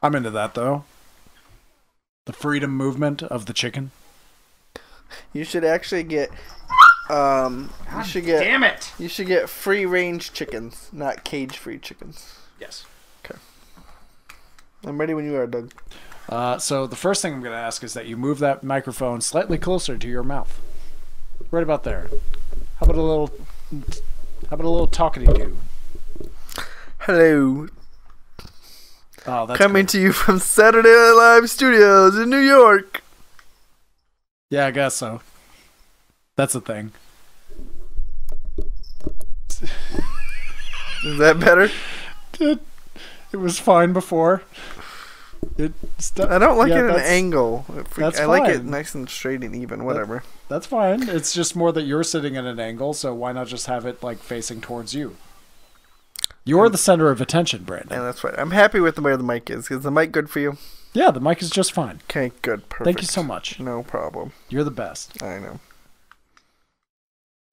I'm into that, though. The freedom movement of the chicken. You should actually get. Damn it! You should get free range chickens, not cage free chickens. Yes. Okay. I'm ready when you are, Doug. So the first thing I'm going to ask is that you move that microphone slightly closer to your mouth, right about there. How about a little talkity-do? Hello. Oh, that's coming good. to you from Saturday Night Live Studios in New York. Yeah, I guess so. That's a thing. Is that better? It was fine before. I don't like it at an angle. That's I like it fine. nice and straight and even. Whatever. That's fine. It's just more that you're sitting at an angle, so why not just have it like facing towards you? You're the center of attention, Branden. Yeah, that's right. I'm happy with where the mic is. Is the mic good for you? Yeah, the mic is just fine. Okay, good. Perfect. Thank you so much. No problem. You're the best. I know.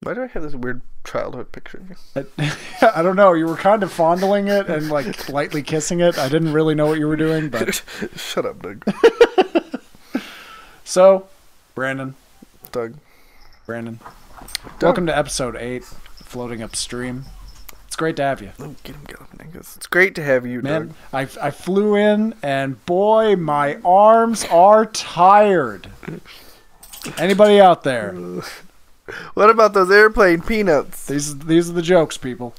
Why do I have this weird childhood picture of you? I don't know. You were kind of fondling it and like lightly kissing it. I didn't really know what you were doing, but Shut up, Doug. So, Branden. Doug. Welcome to episode 8, Floating Upstream. It's great to have you. Oh, get him, niggas. It's great to have you, Man, Doug. I flew in, and boy, my arms are tired. Anybody out there? What about those airplane peanuts? These are the jokes, people.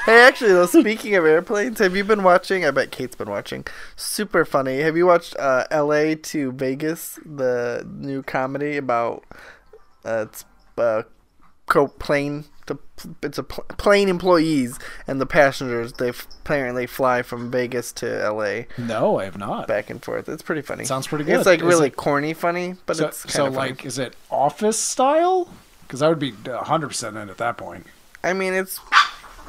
Hey, actually, though, speaking of airplanes, have you been watching? I bet Kate's been watching. Super funny. Have you watched L.A. to Vegas, the new comedy about it's plane? It's a plane employees and the passengers. They apparently fly from Vegas to L.A. No, I have not. Back and forth. It's pretty funny. Sounds pretty good. It's like really corny funny, but it's kind of funny. Like, is it Office style? Because I would be 100% in at that point. I mean, I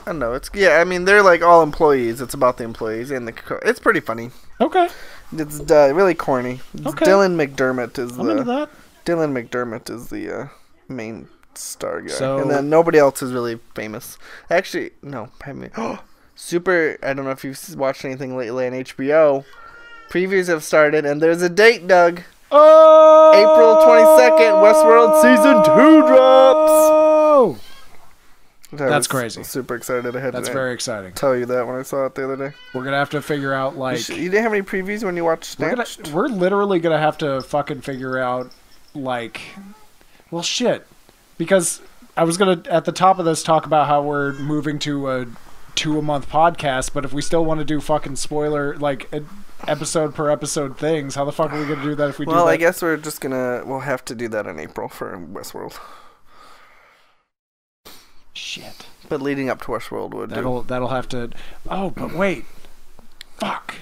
don't know. I mean, they're like all employees. It's about the employees and it's pretty funny. Okay. It's really corny. Okay. Dylan McDermott is I'm into that. Dylan McDermott is the main star guy, So, and then nobody else is really famous. Actually, no. Super. I don't know if you've watched anything lately on HBO. Previews have started, and there's a date, Doug. Oh! April 22nd, Westworld Season 2 drops! That's crazy. Super excited. That's very exciting. Tell you that when I saw it the other day. We're going to have to figure out, like... You didn't have any previews when you watched Snatched? We're literally going to have to fucking figure out, like... Well, shit. Because I was going to, at the top of this, talk about how we're moving to a 2-a-month podcast, but if we still want to do fucking spoiler, like... episode per episode things. How the fuck are we gonna do that if we do that? Well, I guess we'll have to do that in April for Westworld. Shit. But leading up to Westworld would that'll have to. Oh, but wait. Fuck.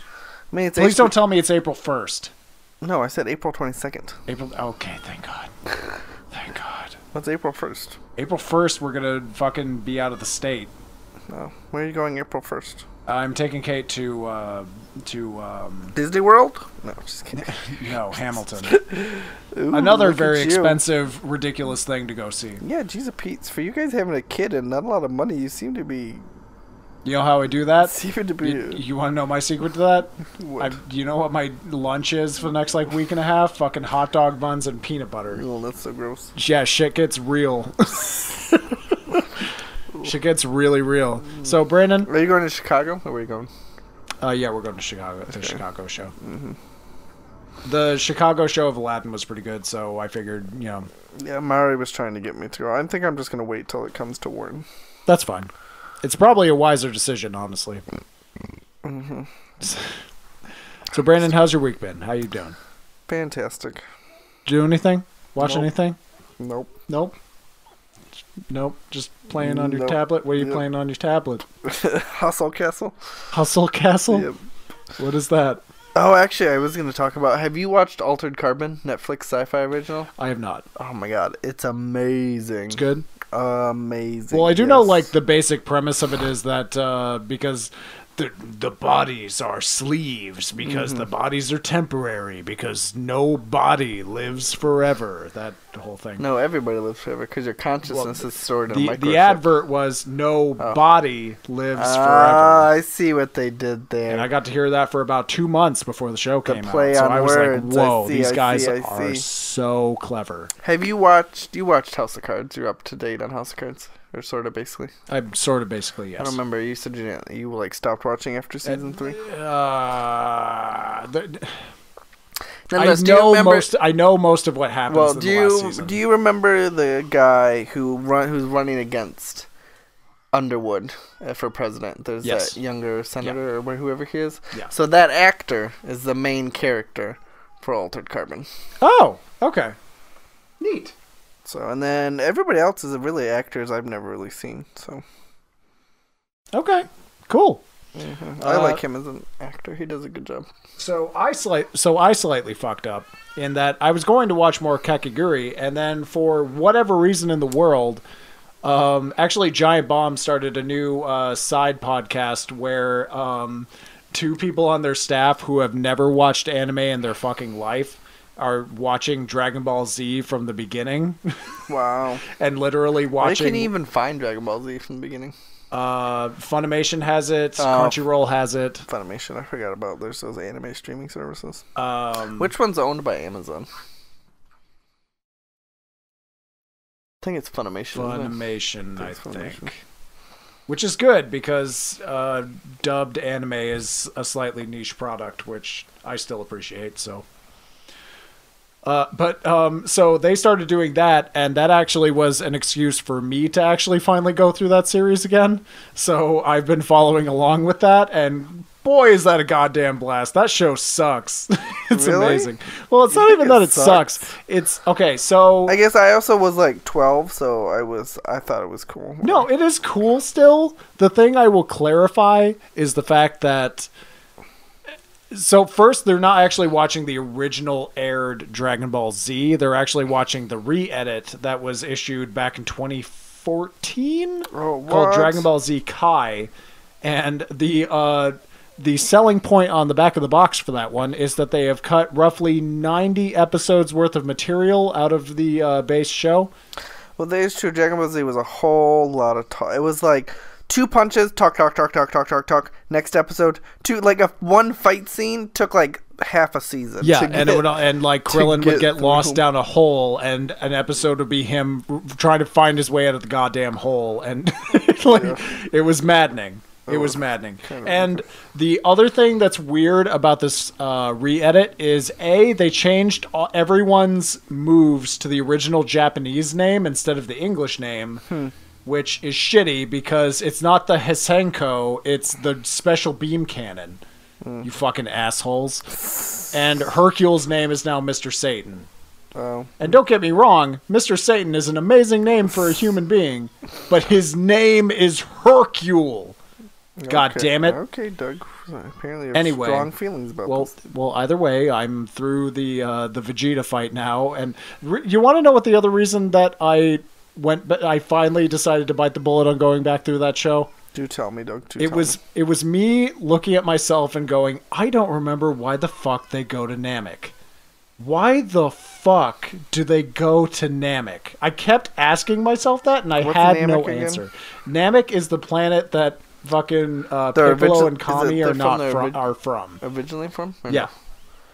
I mean, Please don't tell me it's April 1st. No, I said April 22nd. April. Okay, thank God. Thank God. What's April 1st? April 1st, we're gonna fucking be out of the state. No. Where are you going April 1st? I'm taking Kate to Disney World? No, just kidding. No, Hamilton. Ooh, Another very expensive, ridiculous thing to go see. Yeah, Jesus Pete. For you guys having a kid and not a lot of money, you seem to be... You know how I do that? Seem to be... You want to know my secret to that? What? You know what my lunch is for the next, like, week and a half? Fucking hot dog buns and peanut butter. Oh, that's so gross. Yeah, shit gets real. Shit gets really real. So, Branden... Are you going to Chicago? Or where are you going? Yeah, we're going to Chicago. The Chicago show. Mm-hmm. The Chicago show of Aladdin was pretty good, so I figured, you know... Yeah, Mari was trying to get me to go. I think I'm just going to wait till it comes to Warren. That's fine. It's probably a wiser decision, honestly. Mm-hmm. So, Branden, how's your week been? How you doing? Fantastic. Do anything? Watch Nope. anything? Nope. Nope. Nope. Just playing on your tablet? What are you playing on your tablet? Hustle Castle. Hustle Castle? Yep. What is that? Oh, actually, I was going to talk about... Have you watched Altered Carbon, Netflix sci-fi original? I have not. Oh my god, it's amazing. It's good? Amazing. Well, I do know, like, the basic premise of it is that, because the bodies are sleeves because the bodies are temporary because no body lives forever. That whole thing. No, everybody lives forever because your consciousness is stored in a microchip. The advert was no body lives forever. I see what they did there. And I got to hear that for about 2 months before the show came out. Play So on I was words. like, whoa, these guys I are so clever. Have you watched House of Cards? You're up to date on House of Cards? Or sort of basically? I'm sort of basically, yes. I don't remember. You said you like stopped watching after season 3? I know most of what happens in the last season. Do you remember the guy who's running against Underwood for president? There's that younger senator or whoever he is. Yeah. So that actor is the main character for Altered Carbon. Oh, okay. Neat. So, and then everybody else is really actors I've never really seen. So, okay, cool. I like him as an actor. He does a good job. So I slightly fucked up in that I was going to watch more Kakegurui, and then for whatever reason in the world, actually Giant Bomb started a new side podcast where 2 people on their staff who have never watched anime in their fucking life are watching Dragon Ball Z from the beginning. Wow. And literally watching... Where can you even find Dragon Ball Z from the beginning? Funimation has it. Crunchyroll has it. Funimation, I forgot about. There's those anime streaming services. Which one's owned by Amazon? I think it's Funimation. Funimation, I think. Which is good because dubbed anime is a slightly niche product, which I still appreciate, so... So they started doing that, and that actually was an excuse for me to actually finally go through that series again. So I've been following along with that, and boy, is that a goddamn blast. That show sucks. It's really? Amazing. Well, it's not even that it sucks. It's, okay, so... I guess I also was like 12, so I thought it was cool. No, it is cool still. The thing I will clarify is the fact that... So first, they're not actually watching the original aired Dragon Ball Z. They're actually watching the re-edit that was issued back in 2014 called Dragon Ball Z Kai. And the selling point on the back of the box for that one is that they have cut roughly 90 episodes worth of material out of the base show. Well, that is true. Dragon Ball Z was a whole lot of talk. It was like... 2 punches, talk. Next episode, one fight scene took like half a season. Yeah, and like Krillin would get lost down a hole, and an episode would be him trying to find his way out of the goddamn hole, and it was maddening. It was maddening. And the other thing that's weird about this re-edit is they changed everyone's moves to the original Japanese name instead of the English name. Which is shitty because it's not the Hisenko, it's the special beam cannon. You fucking assholes. And Hercule's name is now Mr. Satan. Oh. And don't get me wrong, Mr. Satan is an amazing name for a human being, but his name is Hercule. God damn it. Okay, Doug. Apparently you have strong feelings about this. Well, either way, I'm through the Vegeta fight now. And you want to know what the other reason that I finally decided to bite the bullet on going back through that show? Do tell me, Doug. It was me looking at myself and going, I don't remember why the fuck they go to Namek. Why the fuck do they go to Namek? I kept asking myself that, and I had no answer. Namek is the planet that fucking Piccolo and Kami are from. Originally from? Yeah.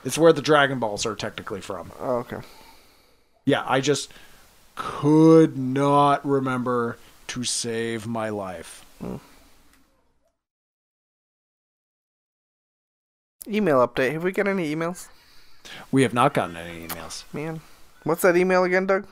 It's where the Dragon Balls are technically from. Oh, okay. Yeah, I just... could not remember to save my life. Email update. Have we got any emails? We have not gotten any emails. Man. What's that email again, Doug?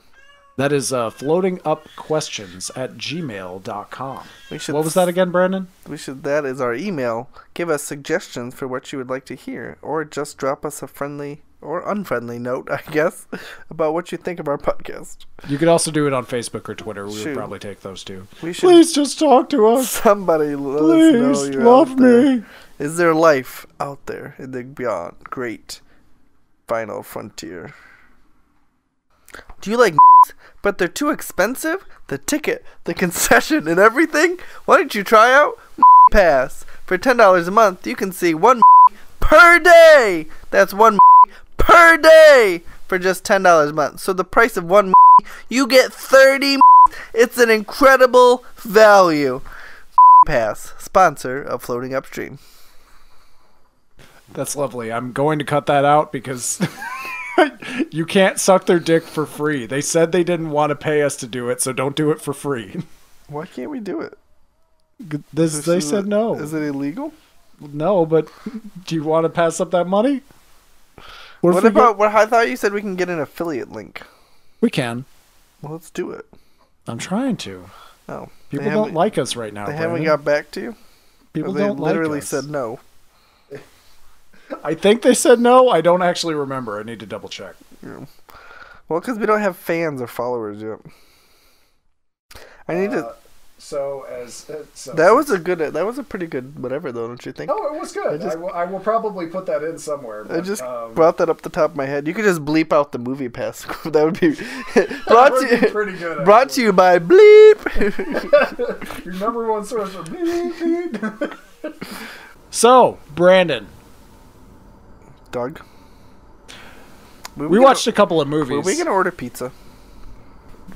That is floatingupquestions@gmail.com. What was that again, Brandon? That is our email. Give us suggestions for what you would like to hear, or just drop us a friendly or unfriendly note, I guess, about what you think of our podcast. You could also do it on Facebook or Twitter. We would probably take those too. Please just talk to us. Somebody let us know you're love out there. me. Is there life out there in the beyond great final frontier? Do you like but they're too expensive? The ticket, the concession, and everything? Why don't you try out Pass? For $10 a month, you can see one per day. That's one per day for just $10 a month. So the price of one you get 30. It's an incredible value. Pass, sponsor of Floating Upstream. That's lovely. I'm going to cut that out because you can't suck their dick for free. They said they didn't want to pay us to do it, so don't do it for free. Why can't we do it? They said no. Is it illegal? No, but do you want to pass up that money? What about what I thought you said we can get an affiliate link? We can. Well, let's do it. I'm trying to. Oh. People don't like us right now. They haven't got back to you? People don't like us. They literally said no. I think they said no. I don't actually remember. I need to double check. Yeah. Well, because we don't have fans or followers yet. I need to. That was a pretty good whatever though, don't you think? No, it was good. I will probably put that in somewhere. But, I just brought that up the top of my head. You could just bleep out the movie pass. That would be pretty good. Brought to you by Bleep. Your number one source for bleep. So, Brandon. Doug. We watched a couple of movies. Were we gonna order pizza?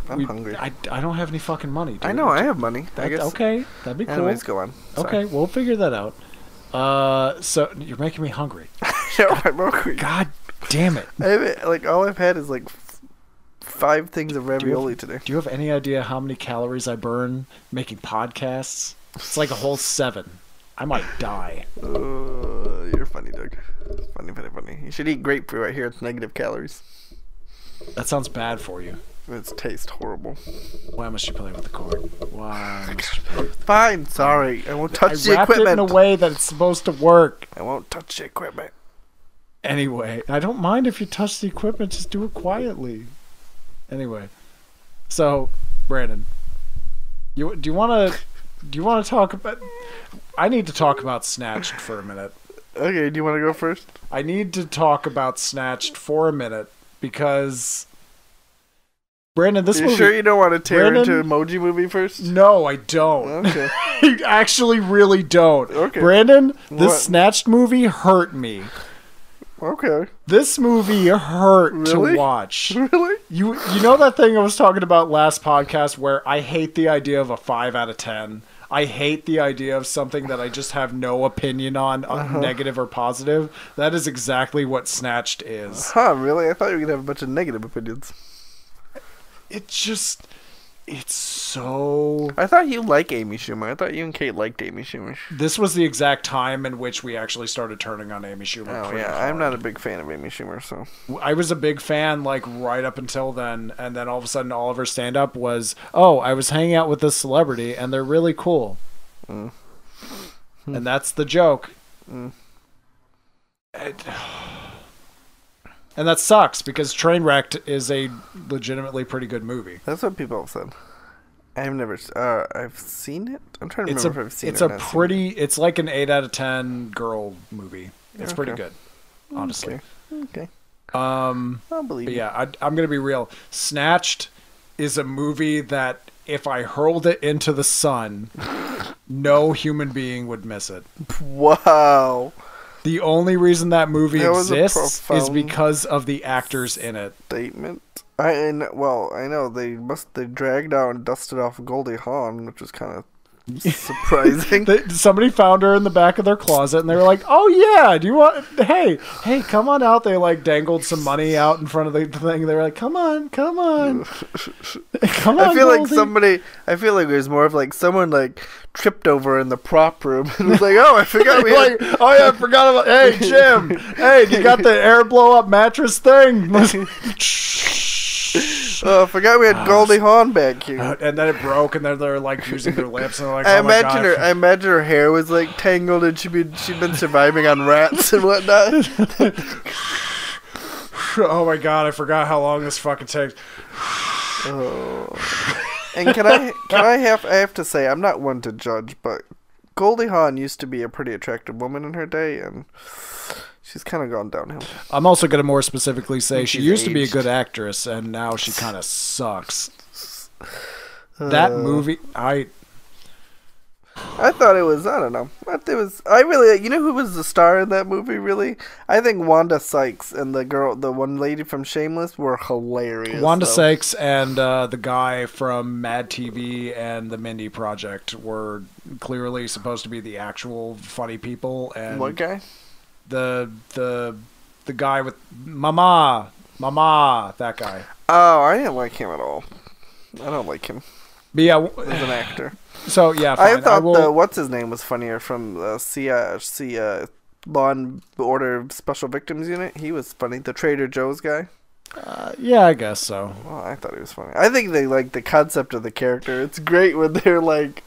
I'm hungry. I don't have any fucking money, dude. I know, I have money. I guess. Okay, that'd be cool. Anyways, go on. Sorry. Okay, we'll figure that out. So, you're making me hungry. I'm hungry. God damn it. All I've had is 5 things of ravioli today. Do you have any idea how many calories I burn making podcasts? It's like a whole 7. I might die. You're funny, Doug. Funny. You should eat grapefruit right here. It's negative calories. That sounds bad for you. It tastes horrible. Why must you play with the cord? Why must you play with the cord? Fine, sorry. I won't touch the equipment. I wrapped it in a way that it's supposed to work. I won't touch the equipment. Anyway, I don't mind if you touch the equipment. Just do it quietly. Anyway, so Brandon, do you want to talk about? I need to talk about Snatched for a minute. Okay, do you want to go first? I need to talk about Snatched for a minute because Brandon, this movie. You sure you don't want to tear into Emoji movie first? No, I don't. Okay. I actually really don't. Okay. Brandon, this Snatched movie hurt me. Okay. This movie hurt to watch. Really? You know that thing I was talking about last podcast where I hate the idea of a 5 out of 10. I hate the idea of something that I just have no opinion on, negative or positive. That is exactly what Snatched is. Huh, really? I thought you were going to have a bunch of negative opinions. It's so... I thought you like Amy Schumer. I thought you and Kate liked Amy Schumer. This was the exact time in which we actually started turning on Amy Schumer. Oh, yeah. I'm not a big fan of Amy Schumer, so... I was a big fan, right up until then, and then all of a sudden all of her stand-up was, I was hanging out with this celebrity, and they're really cool. And that's the joke. And that sucks because Trainwrecked is a legitimately pretty good movie. That's what people have said. I've seen it. I'm trying to remember if I've seen it. It's like an 8 out of 10 girl movie. It's pretty good, honestly. Okay. I'll believe but you. yeah, I'm gonna be real. Snatched is a movie that if I hurled it into the sun, no human being would miss it. Wow. The only reason that movie exists is because of the actors in it. Statement. I know they dragged out and dusted off Goldie Hawn, which was kind of surprising. Somebody found her in the back of their closet, and they were like, "Oh yeah, do you want? Hey, come on out." They dangled some money out in front of the thing. They were like, "Come on, come on." I feel Goldie. I feel like there's more of someone tripped over in the prop room and was like, "Oh, I forgot we had." "Oh yeah, I forgot about." Hey Jim, hey, you got the air blow up mattress thing? Oh, I forgot we had Goldie Hawn back here. And then it broke, and then they're using their lips, and they're like, I imagine her hair was tangled, and she'd been surviving on rats and whatnot. Oh my god, I forgot how long this fucking takes. Oh. And I have to say, I'm not one to judge, but Goldie Hawn used to be a pretty attractive woman in her day, and she's kind of gone downhill. I'm also going to more specifically say she used to be a good actress, and now she kind of sucks. That movie, I thought it was, I don't know. I really, you know who was the star in that movie, really? I think Wanda Sykes and the one lady from Shameless were hilarious. Wanda Sykes and the guy from Mad TV and the Mindy Project were clearly supposed to be the actual funny people. And what guy? The guy with Mama, that guy. Oh, I didn't like him at all. I don't like him. But yeah, as an actor. So yeah, fine. I thought the what's his name was funnier from the Law and Order Special Victims Unit. He was funny. The Trader Joe's guy. Yeah, I guess so. Well, I thought he was funny. I think they like the concept of the character. It's great when they're like.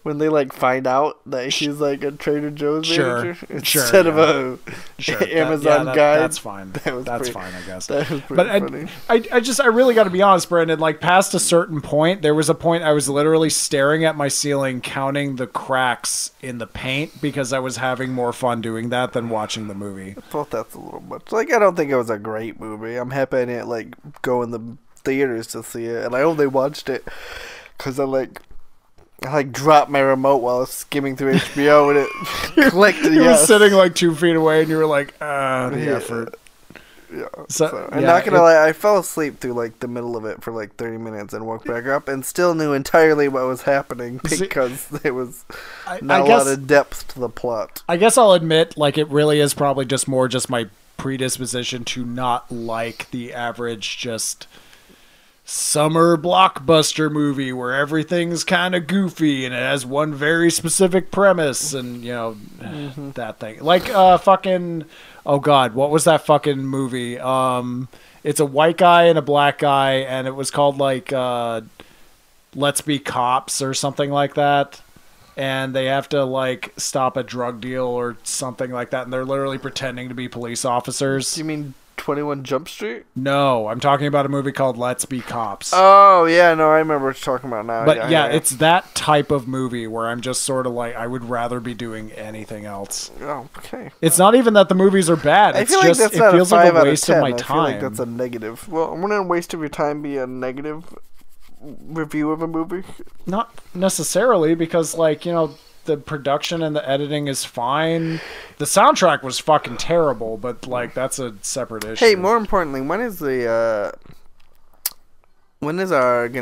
When they like find out that he's like a Trader Joe's manager instead of a Amazon guy. That's fine. That's fine, I guess. That was pretty funny. I really got to be honest, Brandon. Like past a certain point, there was a point I was literally staring at my ceiling, counting the cracks in the paint because I was having more fun doing that than watching the movie. I thought that's a little much. Like I don't think it was a great movie. I'm happy I didn't like go in the theaters to see it, and I only watched it because I dropped my remote while I was skimming through HBO and it clicked. You were sitting like 2 feet away and you were like, the effort. Yeah. So I'm not gonna lie, I fell asleep through like the middle of it for like 30 minutes and woke back up and still knew entirely what was happening because there was not a lot of depth to the plot. I guess I'll admit, like, it really is probably just my predisposition to not like the average just summer blockbuster movie where everything's kind of goofy and it has one very specific premise and that thing like fucking oh god, what was that fucking movie? It's a white guy and a black guy and it was called like Let's Be Cops or something like that, and they have to like stop a drug deal or something like that and they're literally pretending to be police officers. You mean 21 Jump Street? No, I'm talking about a movie called Let's Be Cops. Oh, yeah, no, I remember what you're talking about now. But yeah, it's that type of movie where I'm just sort of like, I would rather be doing anything else. Oh, okay. It's not even that the movies are bad. It's like just, it feels like a waste of my time. I feel like that's a negative. Well, wouldn't a waste of your time be a negative review of a movie? Not necessarily, because like, the production and the editing is fine. The soundtrack was fucking terrible, but like that's a separate issue. Hey, more importantly, when is gonna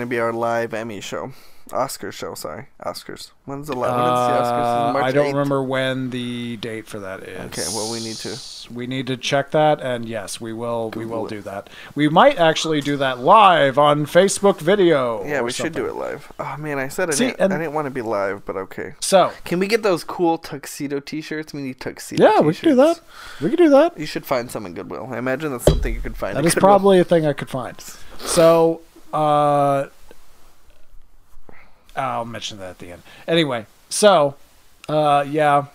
be our live Emmy show? Oscars show, sorry. Oscars. When's the Oscars? March I don't 8th? Remember when the date for that is. Okay, well we need to check that, and yes, we will do that. We might actually do that live on Facebook video. Yeah, we should do it live. Oh man, I said I didn't want to be live, but okay. So can we get those cool tuxedo t-shirts? We need tuxedo t-shirts. We can do that. You should find some in Goodwill. I imagine that's something you could find. That is probably a thing I could find. So I'll mention that at the end. Anyway, so, yeah,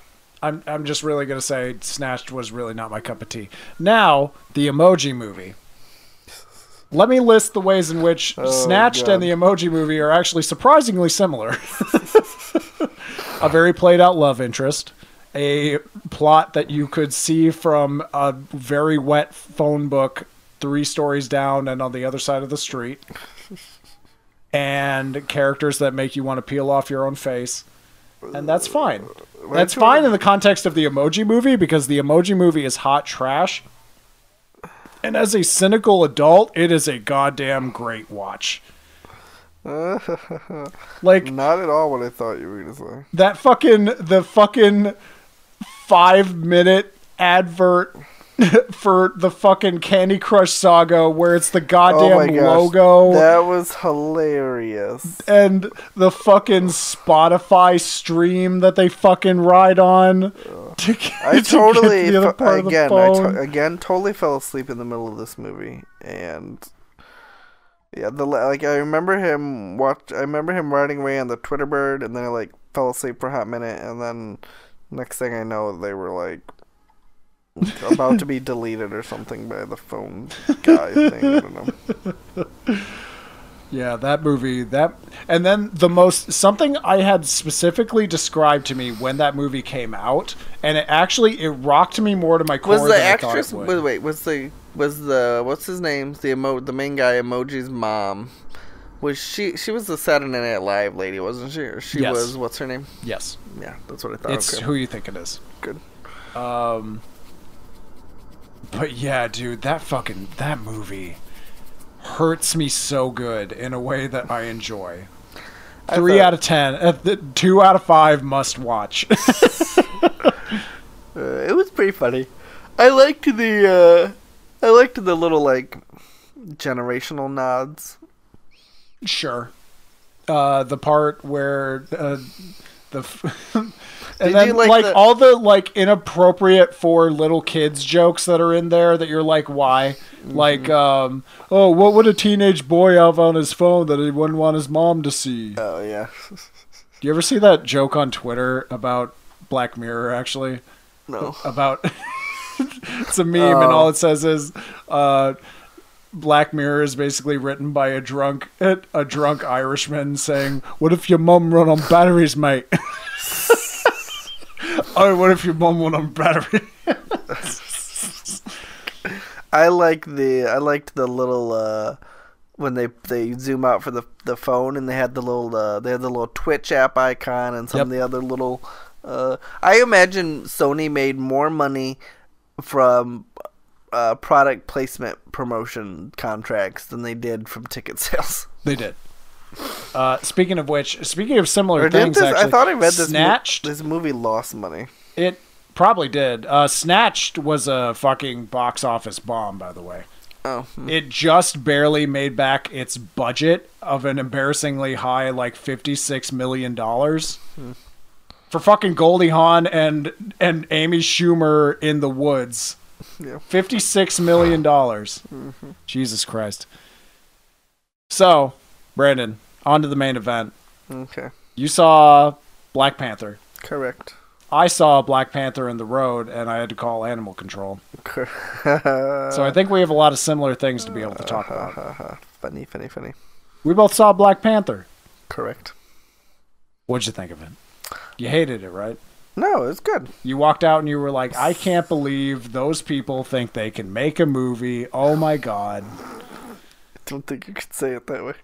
I'm just really going to say Snatched was really not my cup of tea. Now, the Emoji Movie. Let me list the ways in which Snatched and the Emoji Movie are actually surprisingly similar. A very played out love interest. A plot that you could see from a very wet phone book 3 stories down and on the other side of the street. And characters that make you want to peel off your own face. And that's fine. That's fine in the context of the Emoji Movie, because the Emoji Movie is hot trash. And as a cynical adult, it is a goddamn great watch. Like, not at all what I thought you were going to say. That the fucking 5-minute advert for the fucking Candy Crush Saga where it's the goddamn logo. That was hilarious. And the fucking Spotify stream that they fucking ride on. I totally totally fell asleep in the middle of this movie, and yeah, I remember him riding away on the Twitter bird, and then I fell asleep for a hot minute, and then next thing I know they were about to be deleted or something by the phone guy thing. I don't know. Yeah, that movie, and then something I had specifically described to me when that movie came out, and it rocked me more to my core than I thought it would. Wait, was the what's his name? The main guy, Emoji's mom. Was she was the Saturday Night Live lady, wasn't she? Or she Yes. was, what's her name? Yes. Yeah, that's what I thought. It's who you think it is. Good. But yeah, dude, that movie hurts me so good in a way that I enjoy. 3 out of 10. 2 out of 5 must watch. It was pretty funny. I liked the little like generational nods. Sure. The part where and Did then you like all the like inappropriate for little kids jokes that are in there that you're like, why? Mm-hmm. Like, oh, what would a teenage boy have on his phone that he wouldn't want his mom to see? Oh yeah. Do you ever see that joke on Twitter about Black Mirror? Actually, no. About it's a meme and all it says is, Black Mirror is basically written by a drunk Irishman saying, "What if your mum run on batteries, mate?" Oh, what if your mum went on battery? I liked the little when they zoom out for the phone and they had the little Twitch app icon and some of the other little. I imagine Sony made more money from product placement promotion contracts than they did from ticket sales. They did. Speaking of similar things, actually, I thought I read this. Snatched. This movie lost money. It probably did. Snatched was a fucking box office bomb, by the way. Oh. It just barely made back its budget of an embarrassingly high, like $56 million. For fucking Goldie Hawn and Amy Schumer in the woods. Yeah. $56 million. Mm-hmm. Jesus Christ. So, Brandon, on to the main event. Okay. You saw Black Panther. Correct. I saw Black Panther in the road, and I had to call animal control. So I think we have a lot of similar things to be able to talk about. Funny. We both saw Black Panther. Correct. What'd you think of it? You hated it, right? No, it's good. You walked out and you were like, I can't believe those people think they can make a movie. Oh my God. I don't think you could say it that way.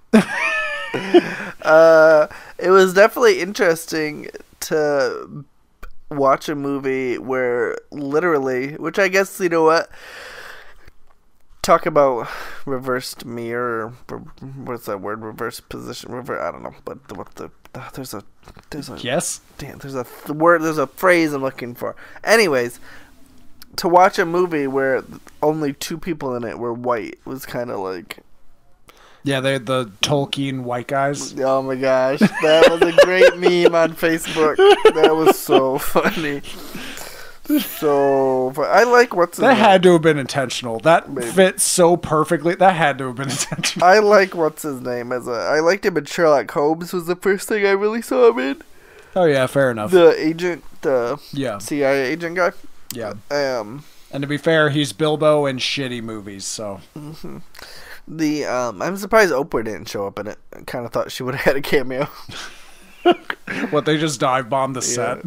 It was definitely interesting to watch a movie where literally, which I guess, you know what, talk about reversed mirror, what's that word, reverse position, I don't know, but there's a yes, damn, there's a word, there's a phrase I'm looking for. Anyways, to watch a movie where only 2 people in it were white was kind of like, yeah, they're the Tolkien white guys. oh my gosh, that was a great meme on Facebook. That was so funny. I like what's his name. That had to have been intentional. That fit so perfectly. That had to have been intentional. I like what's his name I liked him in Sherlock Holmes was the first thing I really saw him in. Oh yeah, fair enough. The agent, CIA agent guy. Yeah. And to be fair, he's Bilbo in shitty movies, so. Mm-hmm. I'm surprised Oprah didn't show up in it. I kind of thought she would have had a cameo. What, they just dive bombed the set?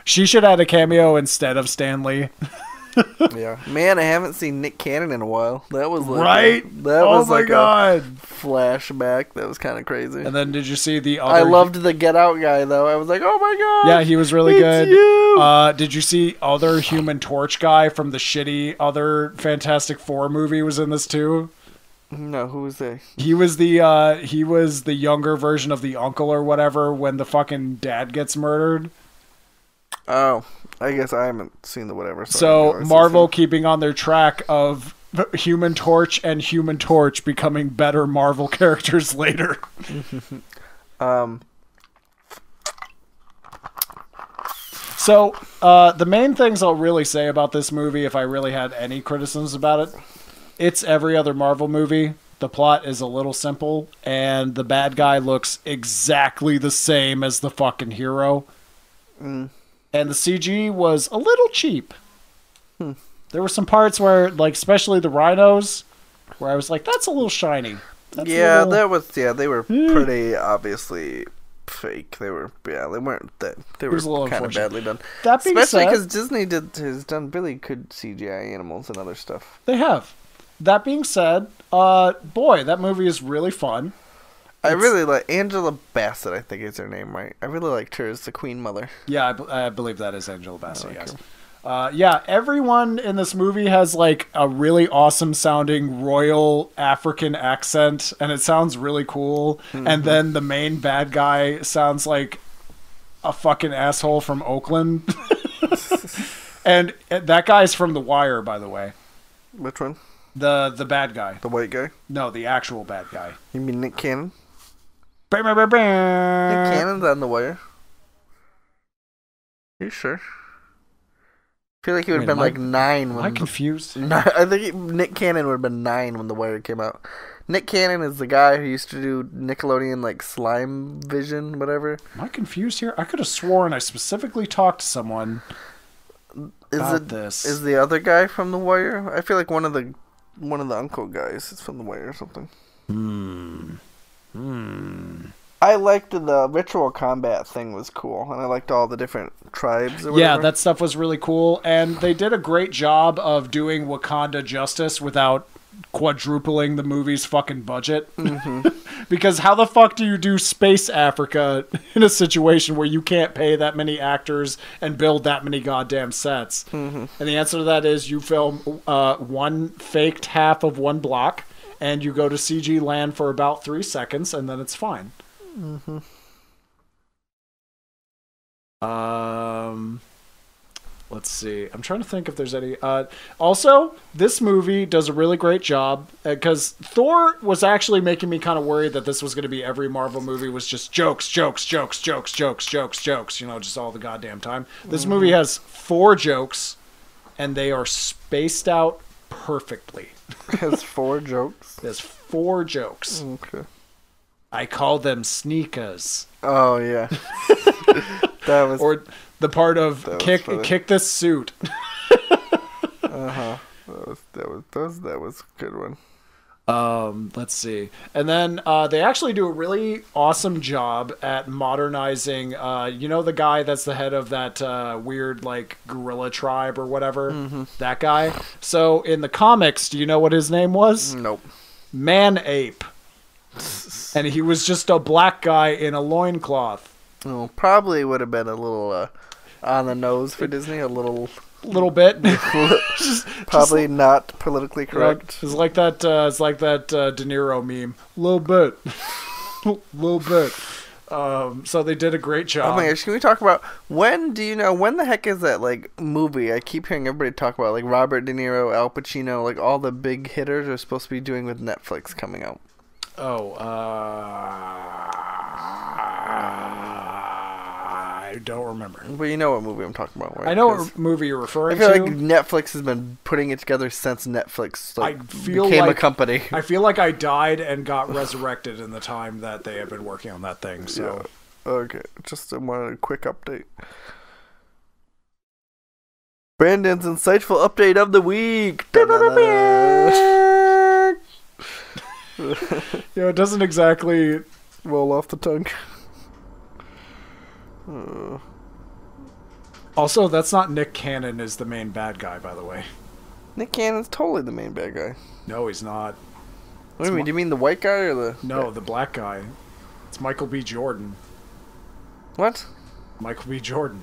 She should have had a cameo instead of Stan Lee. Yeah, man, I haven't seen Nick Cannon in a while. That was like right. That was my God, flashback. That was kind of crazy. And then did you see the other? I loved the Get Out guy though. I was like, oh my God. Yeah, he was really good. You. Did you see other Human Torch guy from the shitty other Fantastic Four movie was in this too? No, who was they? He was the younger version of the uncle or whatever when the fucking dad gets murdered. Oh, I guess I haven't seen the whatever. So Marvel keeping on their track of Human Torch and Human Torch becoming better Marvel characters later. So the main things I'll really say about this movie, if I really had any criticisms about it, it's every other Marvel movie. The plot is a little simple, and the bad guy looks exactly the same as the fucking hero. Mm. And the CG was a little cheap. There were some parts where, like, especially the rhinos, where I was like, that's a little shiny. That's they were pretty obviously fake. They were kind of badly done. That being especially said, because Disney has done really good CGI animals and other stuff. They have. that being said, boy, that movie is really fun. I really like Angela Bassett, I think is her name, right? I really liked her as the Queen Mother. Yeah, I believe that is Angela Bassett, yes. Yeah, everyone in this movie has like a really awesome sounding royal African accent, and it sounds really cool. Mm-hmm. And then the main bad guy sounds like a fucking asshole from Oakland. And that guy's from The Wire, by the way. Which one? The bad guy. The white guy? No, the actual bad guy. You mean Nick Cannon? Nick Cannon's on The Wire. Are you sure? I feel like he would have been like 9 when... Am I confused? I think Nick Cannon would have been 9 when The Wire came out. Nick Cannon is the guy who used to do Nickelodeon, like, Slime Vision, whatever. Am I confused here? I could have sworn I specifically talked to someone about this. Is the other guy from The Wire? I feel like one of the uncle guys is from The Wire or something. I liked the ritual combat thing was cool, and I liked all the different tribes or whatever. Yeah, that stuff was really cool, and they did a great job of doing Wakanda justice without quadrupling the movie's fucking budget. Mm-hmm. Because how the fuck do you do Space Africa in a situation where you can't pay that many actors and build that many goddamn sets? Mm-hmm. And the answer to that is you film one faked half of one block, and you go to CG land for about 3 seconds, and then it's fine. Mm-hmm. Let's see. I'm trying to think if there's any. Also, this movie does a really great job because Thor was actually making me kind of worried that this was going to be every Marvel movie was just jokes. You know, just all the goddamn time. This movie has 4 jokes, and they are spaced out perfectly. It has 4 jokes? It has 4 jokes. Okay. I call them sneakers. Oh yeah, that was. Or the part of kick this suit. That was a good one. Let's see, and then they actually do a really awesome job at modernizing. You know the guy that's the head of that weird like gorilla tribe or whatever. Mm-hmm. That guy. So in the comics, do you know what his name was? Nope. Man Ape. And he was just a black guy in a loincloth. Oh, probably would have been a little on the nose for Disney, a little bit. Probably not politically correct. It's like that. It's like that De Niro meme. Little bit. So they did a great job. Oh my gosh, can we talk about when the heck is that like movie? I keep hearing everybody talk about like Robert De Niro, Al Pacino, like all the big hitters are supposed to be doing with Netflix coming out. Oh, I don't remember. But you know what movie I'm talking about, right? I know what movie you're referring to. I feel like Netflix has been putting it together since Netflix became a company. I feel like I died and got resurrected in the time that they have been working on that thing. So, yeah. Okay, just wanted a quick update. Brandon's insightful update of the week. It doesn't exactly roll off the tongue. Also, that's not Nick Cannon is the main bad guy, by the way. Nick Cannon's totally the main bad guy. No, he's not. What do you mean? Do you mean the white guy or the... No, the black guy. It's Michael B. Jordan. What? Michael B. Jordan.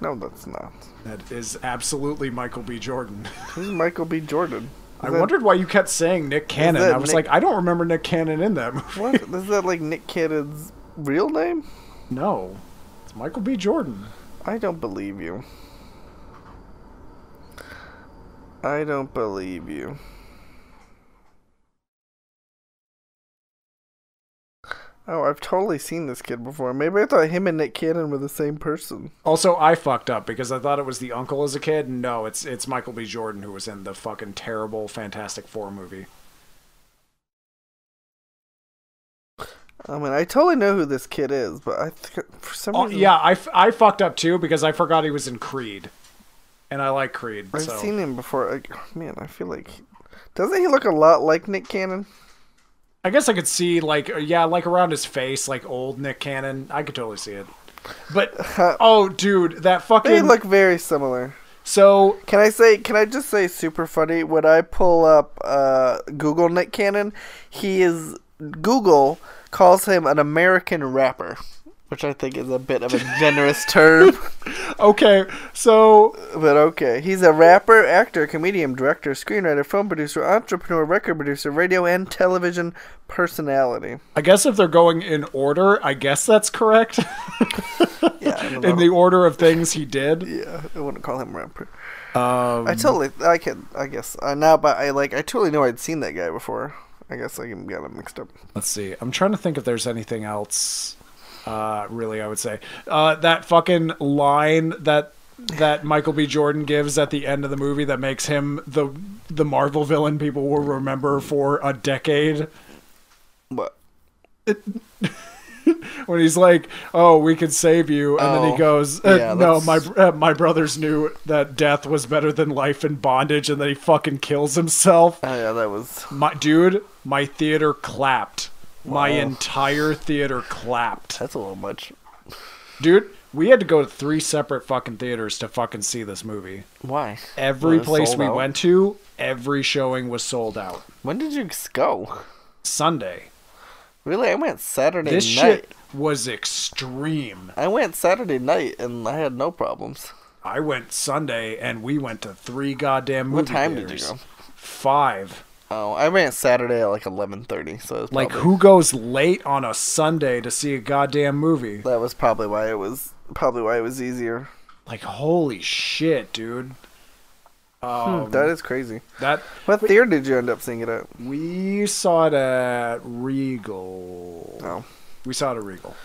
No, that's not. That is absolutely Michael B. Jordan. Who's Michael B. Jordan? I wondered why you kept saying Nick Cannon. I was like, I don't remember Nick Cannon in that movie. What? Is that like Nick Cannon's real name? No. It's Michael B. Jordan. I don't believe you. I don't believe you. Oh, I've totally seen this kid before. Maybe I thought him and Nick Cannon were the same person. Also, I fucked up because I thought it was the uncle as a kid. No, it's Michael B. Jordan who was in the fucking terrible Fantastic Four movie. I mean, I totally know who this kid is, but I think for some reason... Yeah, I fucked up too because I forgot he was in Creed. And I like Creed. I've seen him before. Man, I feel like... Doesn't he look a lot like Nick Cannon? I guess I could see, like around his face, like old Nick Cannon. I could totally see it. But, oh, dude, that fucking... They look very similar. So Can I just say super funny? When I pull up Google Nick Cannon, Google calls him an American rapper, which I think is a bit of a generous term. okay, so But okay. He's a rapper, actor, comedian, director, screenwriter, film producer, entrepreneur, record producer, radio and television personality. I guess if they're going in order, I guess that's correct. Yeah, I don't know. In the order of things he did. Yeah, I wouldn't call him a rapper. I totally know I'd seen that guy before. I guess I got him mixed up. Let's see. I'm trying to think if there's anything else. Really, I would say that fucking line that Michael B. Jordan gives at the end of the movie that makes him the Marvel villain people will remember for a decade. What? When he's like, "Oh, we could save you," and then he goes, "No, my brothers knew that death was better than life in bondage," and then he fucking kills himself. Oh yeah, that was my theater clapped. Wow. My entire theater clapped. That's a little much, dude. We had to go to 3 separate fucking theaters to fucking see this movie. Why? Every place we went to, every showing was sold out. When did you go? Sunday. Really? I went Saturday night. This shit was extreme. I went Saturday night and I had no problems. I went Sunday and we went to 3 goddamn movie What time theaters. did you go? 5. Oh, I went Saturday at like 11:30. So it was like, who goes late on a Sunday to see a goddamn movie? That was probably why it was easier. Like, holy shit, dude. That is crazy. What theater did you end up seeing it at? We saw it at Regal. Oh. We saw it at Regal.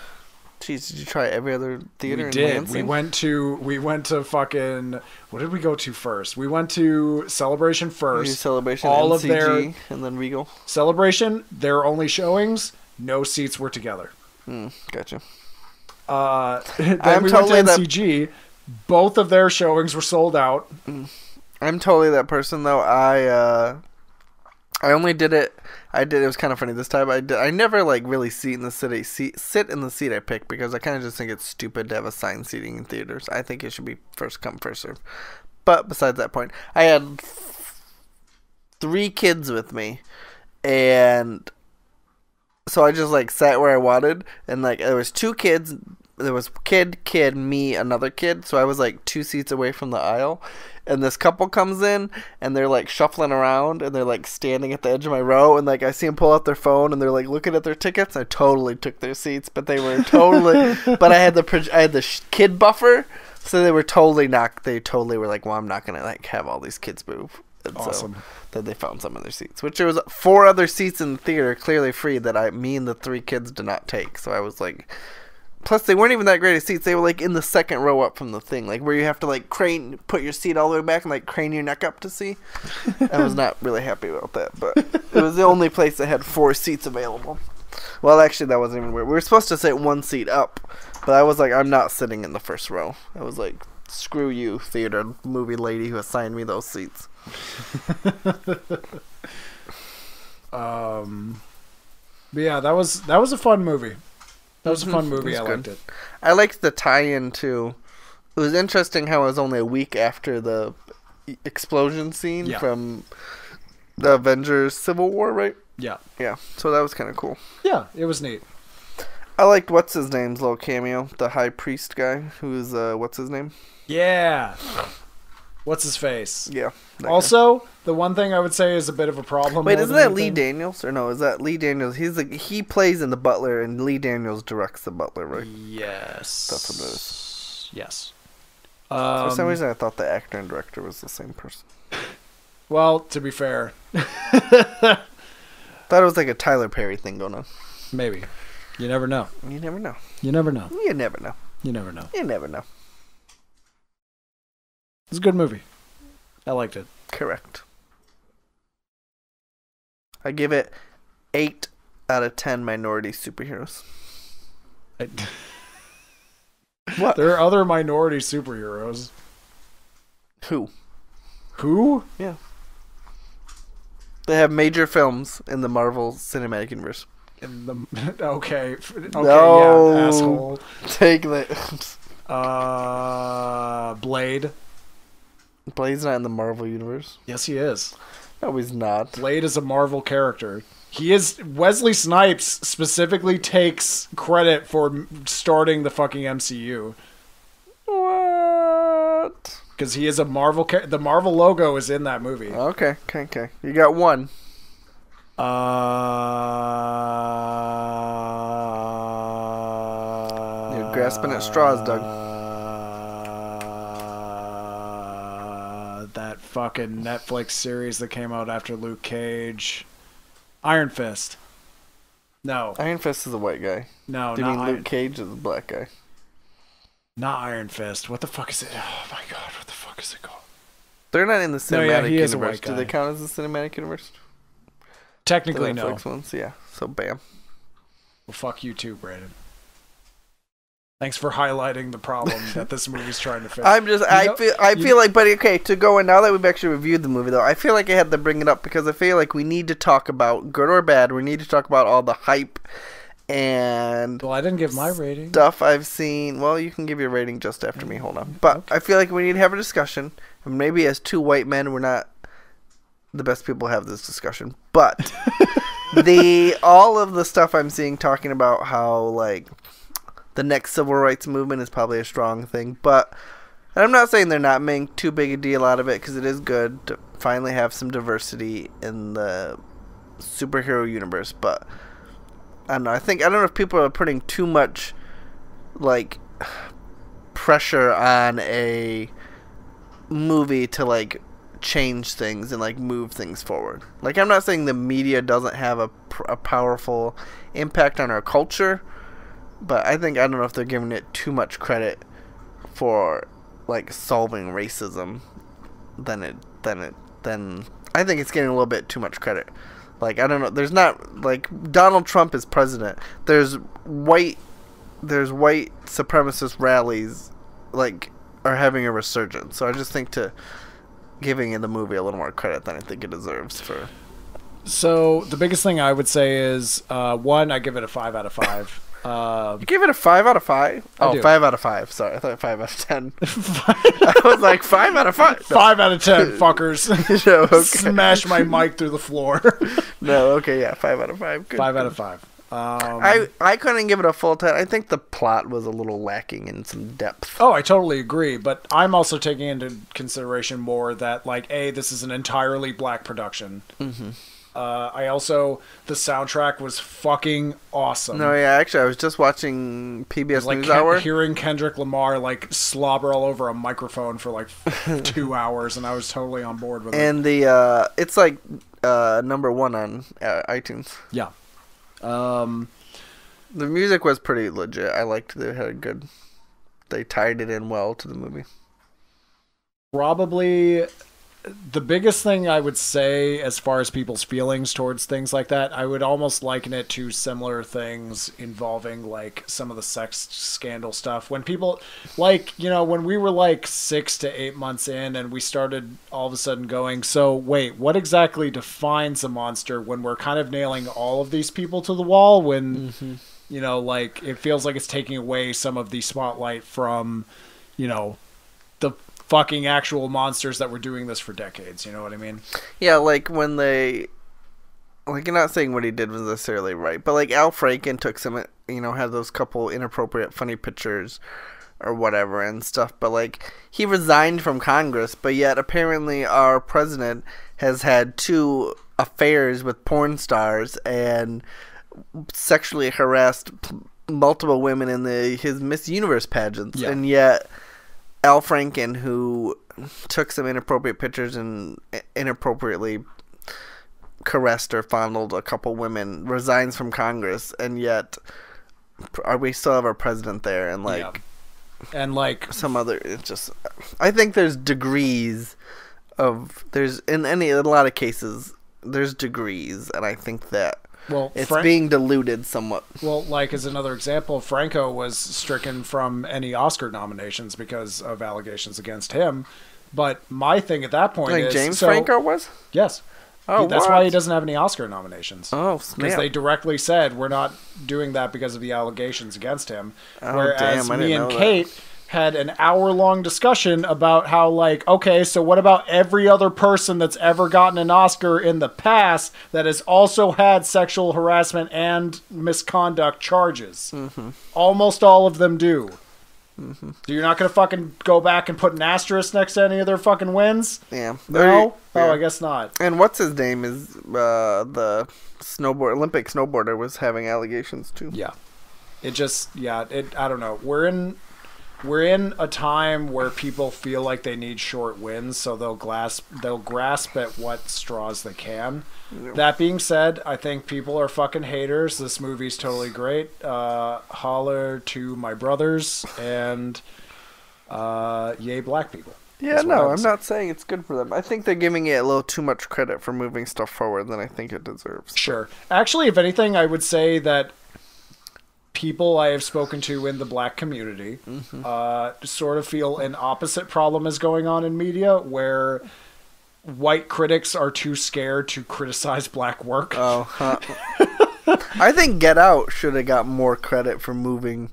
Jeez, did you try every other theater in did. Lansing? We went to fucking, what did we go to first? We went to Celebration first. Celebration, all NCG, of their and then Regal. Celebration, their only showings, no seats were together. Gotcha. Then we went to NCG. Both of their showings were sold out. I'm totally that person though. I only did it. It was kind of funny this time. I never like really sit in the seat I pick because I kind of just think it's stupid to have assigned seating in theaters. I think it should be first come first serve. But besides that point, I had 3 kids with me, and so I just like sat where I wanted, and like there was 2 kids. There was kid, me, another kid. So I was like 2 seats away from the aisle. And this couple comes in, and they're like shuffling around, and they're like standing at the edge of my row. And like I see them pull out their phone, and they're like looking at their tickets. I totally took their seats, but they were totally. But I had the kid buffer, so they were totally not. They totally were like, well, I'm not gonna like have all these kids move. And awesome. So then they found some other seats, which there was 4 other seats in the theater, clearly free, that me and the 3 kids did not take. So I was like. Plus, they weren't even that great of seats. They were, like, in the second row up from the thing. Like, where you have to, like, put your seat all the way back and, like, crane your neck up to see. I was not really happy about that. But it was the only place that had 4 seats available. Well, actually, that wasn't even weird. We were supposed to sit 1 seat up. But I was like, I'm not sitting in the first row. I was like, screw you, theater movie lady who assigned me those seats. But yeah, that was a fun movie. That was a fun movie. I liked it. I liked the tie-in, too. It was interesting how it was only a week after the explosion scene from the Avengers Civil War, right? Yeah. Yeah, so that was kind of cool. Yeah, it was neat. I liked what's-his-name's little cameo, the high priest guy, who's, what's-his-name? Yeah. What's his face? Yeah. Also, the one thing I would say is a bit of a problem. Wait, isn't that Lee Daniels? Or no, is that Lee Daniels? He plays in The Butler, and Lee Daniels directs The Butler, right? Yes. That's what it is. Yes. For some reason, I thought the actor and director was the same person. Well, to be fair. Thought it was like a Tyler Perry thing going on. Maybe. You never know. You never know. You never know. You never know. You never know. You never know. It's a good movie. I liked it. Correct. I give it 8 out of 10 minority superheroes. What? There are other minority superheroes. Who? Yeah. They have major films in the Marvel Cinematic Universe. Okay, no. Yeah, asshole. Take that. Blade. Blade's not in the Marvel universe. Yes, he is. No, he's not. Blade is a Marvel character. He is. Wesley Snipes specifically takes credit for starting the fucking MCU. What? Because he is a Marvel. The Marvel logo is in that movie. Okay. You got one. You're grasping at straws, Doug. That fucking Netflix series that came out after Luke Cage. Iron Fist. No. Iron Fist is a white guy. No, Do you not mean Iron... Luke Cage is a black guy? Not Iron Fist. What the fuck is it? Oh my god, what the fuck is it called? They're not in the cinematic he is a universe. white Do guy. they count as the cinematic universe? Technically, The no. Netflix ones, yeah. So bam. Well, fuck you too, Brandon. Thanks for highlighting the problem that this movie's trying to fix. I feel like, but okay, to go in now that we've actually reviewed the movie, though, I feel like I had to bring it up because I feel like we need to talk about, good or bad, we need to talk about all the hype and Well, I didn't give my rating. stuff I've seen. Well, you can give your rating just after me. Hold on. But I feel like we need to have a discussion. And maybe as two white men, we're not the best people to have this discussion. But all of the stuff I'm seeing talking about how, like, the next civil rights movement is probably a strong thing. But and I'm not saying they're not making too big a deal out of it, because it is good to finally have some diversity in the superhero universe. But I don't know. I don't know if people are putting too much, like, pressure on a movie to, like, change things and, like, move things forward. Like, I'm not saying the media doesn't have a powerful impact on our culture, but I don't know if they're giving it too much credit for, like, solving racism then I think it's getting a little bit too much credit. Like, I don't know, there's not, like, Donald Trump is president. There's white supremacist rallies, like, are having a resurgence. So I just think to giving the movie a little more credit than I think it deserves for. So the biggest thing I would say is, one, I give it a 5 out of 5. You give it a 5 out of 5? Oh, do. 5 out of 5. Sorry, I thought 5 out of 10. I was like, 5 out of 5. No. 5 out of 10, fuckers. No, okay. Smash my mic through the floor. No, okay, yeah, 5 out of 5. Good, 5 good. out of 5. I couldn't give it a full 10. I think the plot was a little lacking in some depth. Oh, I totally agree, but I'm also taking into consideration more that, like, this is an entirely black production. Mm-hmm. The soundtrack was fucking awesome. No, yeah, actually, I was just watching PBS like NewsHour. Hearing Kendrick Lamar, like, slobber all over a microphone for, like, 2 hours, and I was totally on board with it. And it's, like, number 1 on iTunes. Yeah. The music was pretty legit. I liked it. They tied it in well to the movie. Probably the biggest thing I would say as far as people's feelings towards things like that, I would almost liken it to similar things involving, like, some of the sex scandal stuff. When people, like, when we were, like, 6 to 8 months in and we started all of a sudden going, so wait, what exactly defines a monster, when we're kind of nailing all of these people to the wall, when, like, it feels like it's taking away some of the spotlight from, the fucking actual monsters that were doing this for decades, you know what I mean? Yeah, like when they, like, I'm not saying what he did was necessarily right, but like Al Franken took some, had those couple inappropriate funny pictures or whatever and stuff, but like he resigned from Congress, but yet apparently our president has had 2 affairs with porn stars and sexually harassed multiple women in his Miss Universe pageants, and yet Al Franken, who took some inappropriate pictures and inappropriately caressed or fondled a couple women, resigns from Congress, and yet we still have our president there, and and like some other. It's just, I think there's degrees of in a lot of cases there's degrees, and I think that. Well, it's being diluted somewhat. Well, like, as another example, Franco was stricken from any Oscar nominations because of allegations against him. But my thing at that point is... James Franco was? Yes. Oh, that's why he doesn't have any Oscar nominations. Oh, snap. Because they directly said, we're not doing that because of the allegations against him. Oh, Whereas damn, me and Kate had an hour-long discussion about how, like, okay, so what about every other person that's ever gotten an Oscar in the past that has also had sexual harassment and misconduct charges? Almost all of them do. So you're not going to fucking go back and put an asterisk next to any of their fucking wins? Yeah. No? Yeah. Oh, I guess not. And what's his name is the Olympic snowboarder was having allegations too. Yeah. It just, I don't know. We're in a time where people feel like they need short wins, so they'll grasp at what straws they can. Yeah. That being said, I think people are fucking haters. This movie's totally great. Holler to my brothers and yay black people. Yeah, no, I'm not saying it's good for them. I think they're giving it a little too much credit for moving stuff forward than I think it deserves. Sure. Actually, if anything, I would say that people I have spoken to in the black community sort of feel an opposite problem is going on in media, where white critics are too scared to criticize black work. Oh, I think Get Out should have got more credit for moving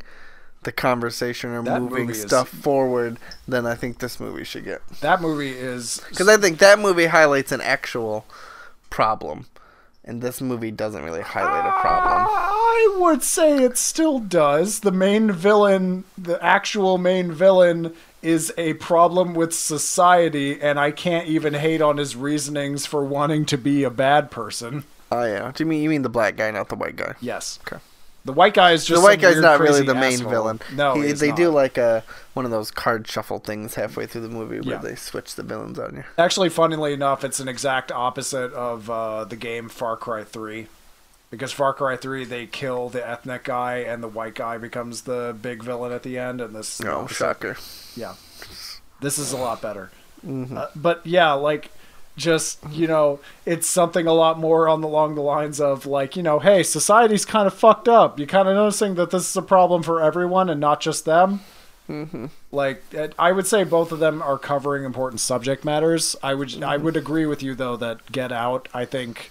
the conversation or moving stuff forward than I think this movie should get. That movie is... Because I think that movie highlights an actual problem, and this movie doesn't really highlight a problem. I would say it still does. The main villain, the actual main villain, is a problem with society, and I can't even hate on his reasonings for wanting to be a bad person. Oh, yeah. Do you mean the black guy, not the white guy? Yes. Okay. The white guy is just the white guy's weird, not really the asshole. main villain. No, they do like one of those card shuffle things halfway through the movie where they switch the villains on you. Actually, funnily enough, it's an exact opposite of the game Far Cry 3. Because Far Cry 3, they kill the ethnic guy, and the white guy becomes the big villain at the end. And this, shocker. Yeah, this is a lot better. But yeah, like, just, it's something a lot more along the lines of, like, hey, society's kind of fucked up. You're kind of noticing that this is a problem for everyone and not just them. Like, I would say both of them are covering important subject matters. I would agree with you, though, that Get Out, I think,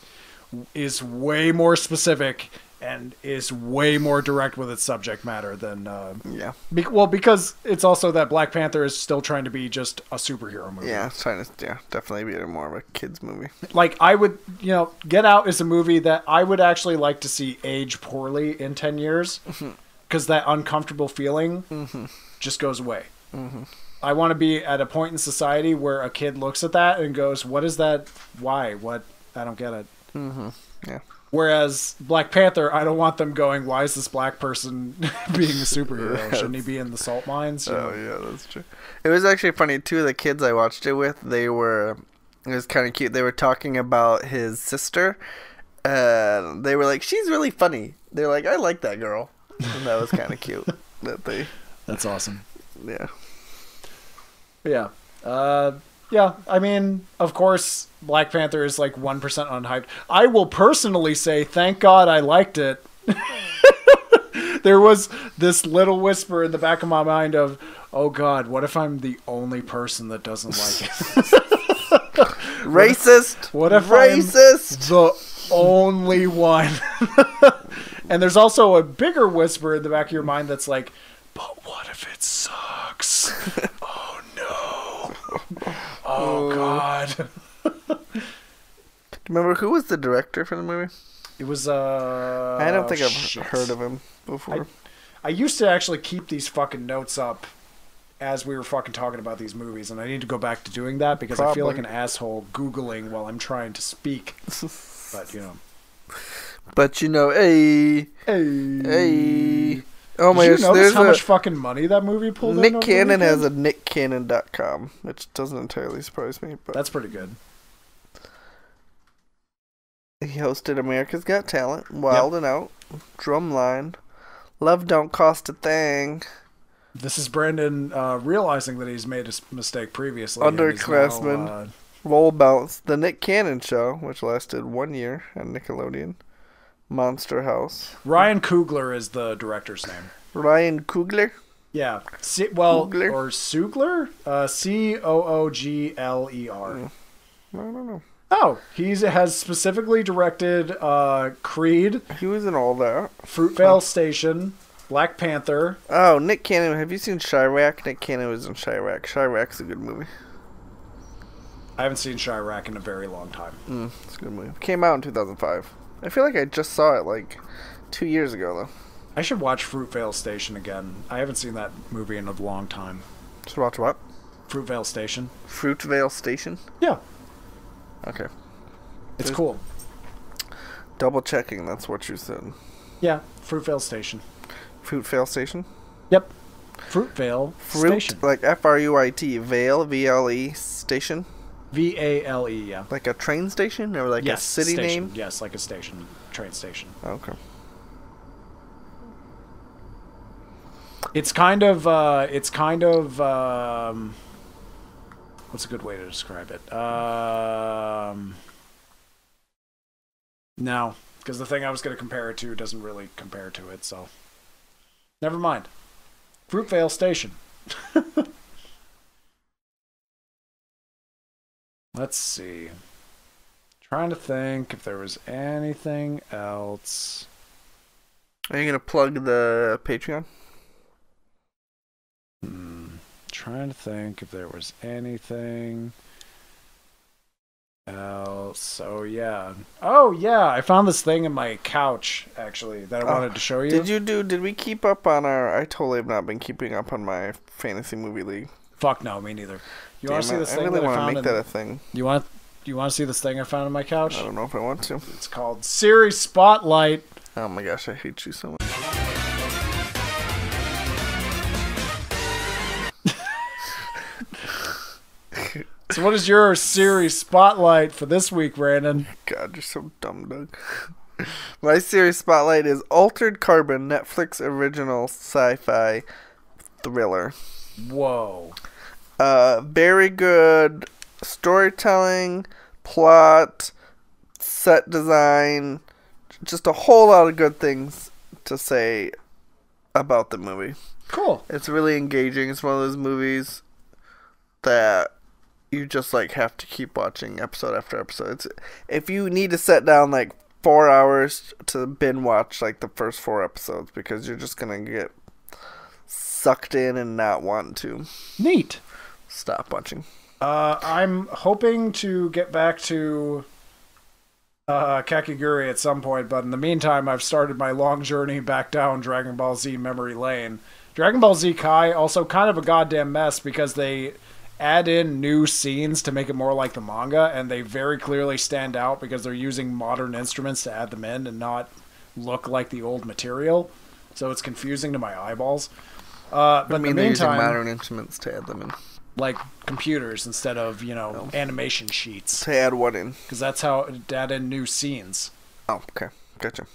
is way more specific and is way more direct with its subject matter than because it's also that Black Panther is still trying to be just a superhero movie. Yeah, it's trying to definitely be more of a kids movie. Like, I would, Get Out is a movie that I would actually like to see age poorly in 10 years because that uncomfortable feeling just goes away. I want to be at a point in society where a kid looks at that and goes, what is that? Why? What? I don't get it. Yeah. Whereas Black Panther, I don't want them going, why is this black person being a superhero? Shouldn't he be in the salt mines? Oh, yeah, that's true. It was actually funny, too. The kids I watched it with, it was kind of cute. They were talking about his sister. They were like, she's really funny. They're like, I like that girl. And that was kind of cute. That's awesome. Yeah. Yeah. Yeah, I mean, of course, Black Panther is like 1% unhyped. I will personally say, thank God I liked it. There was this little whisper in the back of my mind of, oh God, what if I'm the only person that doesn't like it? Racist! What if Racist! I'm the only one? And there's also a bigger whisper in the back of your mind that's like, but what if it sucks? Oh no. Oh God. Remember who was the director for the movie? It was I don't think I've heard of him before. I used to actually keep these fucking notes up as we were fucking talking about these movies, and I need to go back to doing that because I feel like an asshole Googling while I'm trying to speak. But hey. Oh my gosh, notice how much fucking money that movie pulled in? Nick Cannon has a nickcannon.com, which doesn't entirely surprise me. But that's pretty good. He hosted America's Got Talent, Wild and Out, Drumline, Love Don't Cost a Thing. This is Brandon realizing that he's made a mistake previously. Underclassmen, Roll Bounce, The Nick Cannon Show, which lasted 1 year on Nickelodeon. Monster House. Ryan Coogler is the director's name. Ryan Coogler? Yeah. Coogler? Or Coogler? Coogler. I don't know. Oh, he has specifically directed Creed. He was in all that. Fruitvale Station. Black Panther. Oh, Nick Cannon. Have you seen Chirac? Nick Cannon was in Chirac. Chirac's a good movie. I haven't seen Chirac in a very long time. It's a good movie. Came out in 2005. I feel like I just saw it like 2 years ago, though. I should watch Fruitvale Station again. I haven't seen that movie in a long time. Should watch what? Fruitvale Station. Fruitvale Station? Yeah. Okay. It's cool. Double checking, that's what you said. Yeah, Fruitvale Station. Fruitvale Station? Yep. Fruitvale Station. Like Fruit, Vale, VLE, Station? VALE, yeah. Like a train station? Or like a city station. name? Yes, like a station. Train station. Okay. It's kind of, what's a good way to describe it? No, because the thing I was going to compare it to doesn't really compare to it, so never mind. Fruitvale Station. Let's see. Trying to think if there was anything else. Are you going to plug the Patreon? Trying to think if there was anything else. Oh yeah, I found this thing in my couch actually that I wanted to show you. Did we keep up on our... I totally have not been keeping up on my fantasy movie league. Fuck no, me neither. You want to see this thing I really that I want found? to make that a thing. You want to see this thing I found in my couch? I don't know if I want to. It's called Siri Spotlight. Oh my gosh, I hate you so much. So what is your Siri Spotlight for this week, Brandon? God, you're so dumb, Doug. My Siri Spotlight is Altered Carbon, Netflix original sci-fi thriller. Whoa. Very good storytelling, plot, set design, just a whole lot of good things to say about the movie. Cool. It's really engaging. It's one of those movies that you just like have to keep watching episode after episode. If you need to set down like 4 hours to binge watch like the first 4 episodes, because you're just gonna get sucked in and not want to Neat. stop watching. I'm hoping to get back to Kakiguri at some point, but in the meantime, I've started my long journey back down Dragon Ball Z memory lane. Dragon Ball Z Kai, also kind of a goddamn mess because they add in new scenes to make it more like the manga, and they very clearly stand out because they're using modern instruments to add them in and not look like the old material. So it's confusing to my eyeballs. But in the they're using meantime, modern instruments to add them in. like computers instead of, animation sheets. To add what in? Because that's how it add in new scenes. Oh, okay. Gotcha.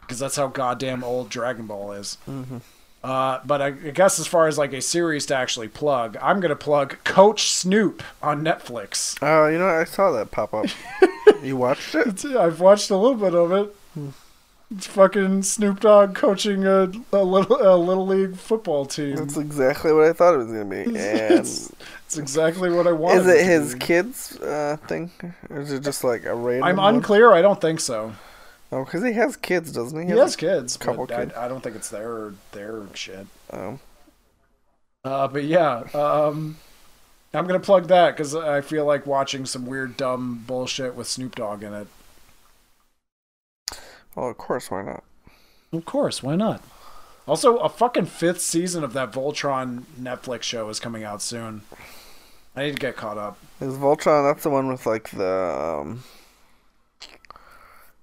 Because that's how goddamn old Dragon Ball is. Mm-hmm. But I guess as far as like a series to actually plug, I'm going to plug Coach Snoop on Netflix. Oh, you know, I saw that pop up. You watched it? I've watched a little bit of it. It's fucking Snoop Dogg coaching a little league football team. That's exactly what I thought it was going to be. And it's exactly what I wanted. Is it his kids thing? Or is it just like a random I'm one? unclear. I don't think so. Oh, because he has kids, doesn't he? He has kids, couple but kids. I don't think it's their shit. Oh. But yeah, I'm going to plug that because I feel like watching some weird, dumb bullshit with Snoop Dogg in it. Well, of course, why not? Of course, why not? Also, a fucking 5th season of that Voltron Netflix show is coming out soon. I need to get caught up. Is Voltron, that's the one with like the...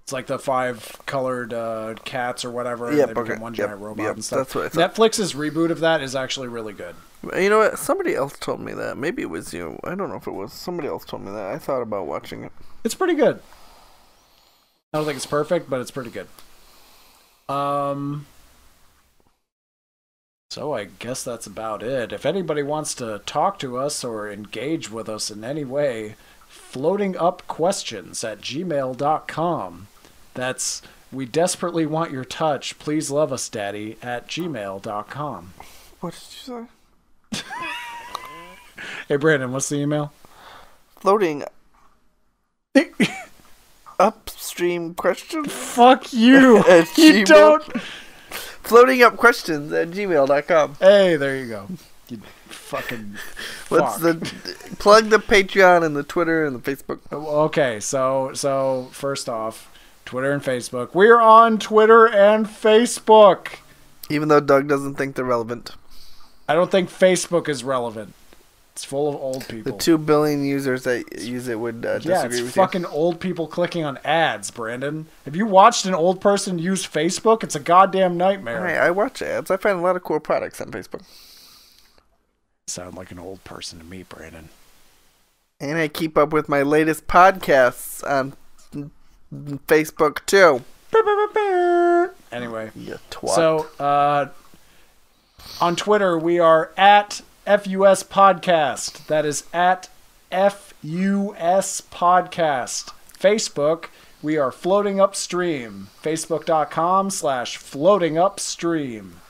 It's like the 5 colored cats or whatever, and they become one giant robot and stuff. That's what I thought. Netflix's reboot of that is actually really good. You know what? Somebody else told me that. Maybe it was you. I don't know if it was. Somebody else told me that. I thought about watching it. It's pretty good. I don't think it's perfect, but it's pretty good. So I guess that's about it. If anybody wants to talk to us or engage with us in any way, FloatingUpQuestions@gmail.com. That's we desperately want your touch. Please love us, Daddy @gmail.com. What did you say? Hey, Brandon, what's the email? Floating upstream question? Fuck you. At You Gmail? don't. FloatingUpQuestions@gmail.com. Hey, there you go. You fucking What's fuck. plug the Patreon and the Twitter and the Facebook? Okay, so first off, Twitter and Facebook. We're on Twitter and Facebook. Even though Doug doesn't think they're relevant. I don't think Facebook is relevant. It's full of old people. The 2 billion users that use it would disagree yeah, it's with fucking old people clicking on ads, Brandon. Have you watched an old person use Facebook? It's a goddamn nightmare. Hey, I watch ads. I find a lot of cool products on Facebook. Sound like an old person to me, Brandon. And I keep up with my latest podcasts on Facebook, too. Anyway. You twat. So, on Twitter, we are at FUS Podcast. That is at FUS Podcast. Facebook, we are Floating Upstream. Facebook.com/Floating Upstream.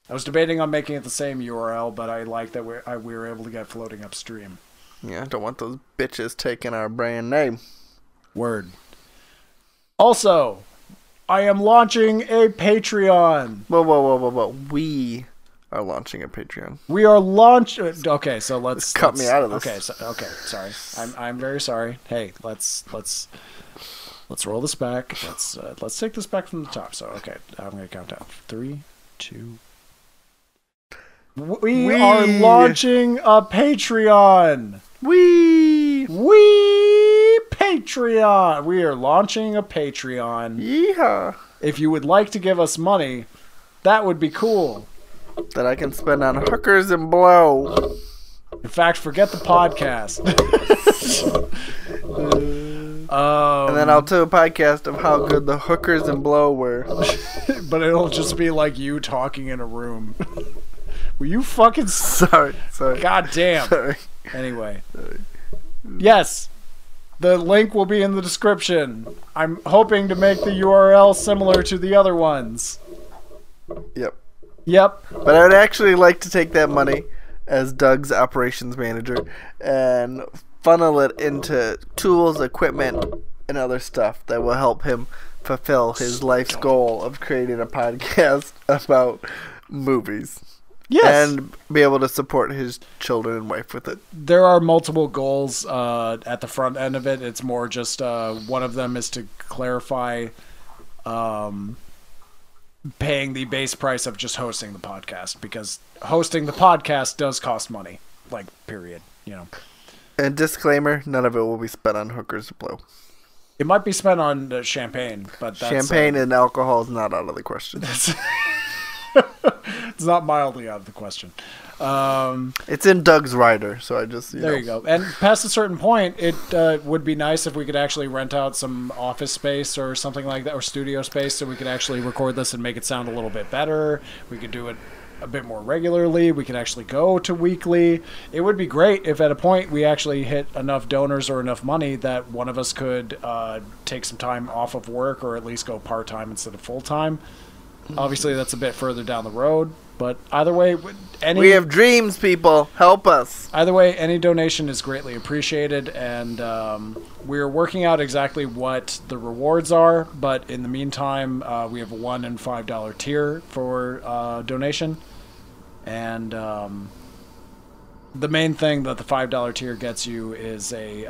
I was debating on making it the same URL, but I like that we were able to get Floating Upstream. Yeah, I don't want those bitches taking our brand name. Word. Also, I am launching a Patreon. Whoa. We are launching a Patreon. We are launching. Okay, so let's cut me out of this. Okay, sorry. I'm very sorry. Hey, let's roll this back. Let's take this back from the top. So okay, I'm gonna count down. 3, 2. We are launching a Patreon. We Patreon. We are launching a Patreon. Yeehaw. If you would like to give us money, that would be cool. That I can spend on hookers and blow. In fact, forget the podcast. And then I'll do a podcast of how good the hookers and blow were. But it'll just be like you talking in a room. Were you fucking... Sorry. God damn. Sorry. Anyway. Yes. The link will be in the description. I'm hoping to make the URL similar to the other ones. Yep. But I would actually like to take that money as Doug's operations manager and funnel it into tools, equipment, and other stuff that will help him fulfill his life's goal of creating a podcast about movies. Yes. And be able to support his children and wife with it. There are multiple goals at the front end of it. It's more just one of them is to clarify paying the base price of just hosting the podcast, because hosting the podcast does cost money, like, period, you know. And disclaimer, none of it will be spent on hookers and blow. It might be spent on champagne, but that's... Champagne and alcohol is not out of the question. It's not mildly out of the question. It's in Doug's rider, so I just... There you go. And past a certain point, it would be nice if we could actually rent out some office space or something like that, or studio space, so we could actually record this and make it sound a little bit better. We could do it a bit more regularly. We could actually go to weekly. It would be great if at a point we actually hit enough donors or enough money that one of us could take some time off of work, or at least go part-time instead of full-time. Obviously, that's a bit further down the road, but either way, we have dreams, people. Help us. Either way, any donation is greatly appreciated, and we're working out exactly what the rewards are, but in the meantime, we have a $1 and $5 tier for donation, and the main thing that the $5 tier gets you is a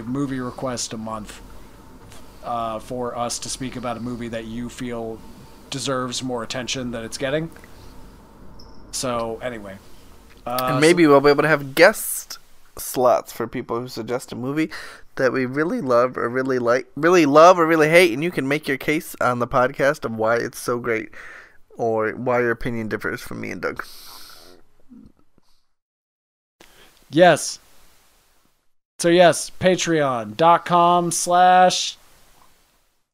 movie request a month. For us to speak about a movie that you feel deserves more attention than it's getting. So, anyway. And maybe we'll be able to have guest slots for people who suggest a movie that we really love or really hate, and you can make your case on the podcast of why it's so great, or why your opinion differs from me and Doug. Yes. So, yes, patreon.com/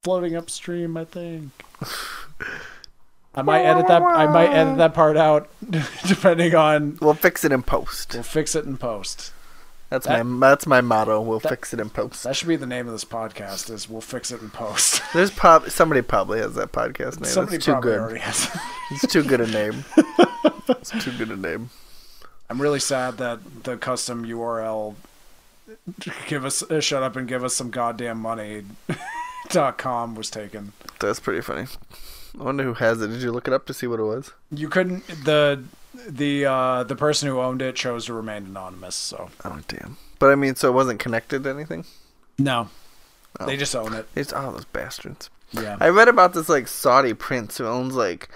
Floating Upstream, I think. I might edit that part out, depending on... We'll fix it in post. That's my motto. We'll fix it in post. That should be the name of this podcast, is We'll Fix It in Post. There's somebody probably has that podcast name. Somebody probably already has. It's too good a name. It's too good a name. I'm really sad that the custom URL shut up and give us some goddamn money .com was taken. That's pretty funny. I wonder who has it. Did you look it up to see what it was? You couldn't. The person who owned it chose to remain anonymous. So. Oh damn. But I mean, so it wasn't connected to anything? No. Oh. They just own it. Those bastards. Yeah. I read about this like Saudi prince who owns like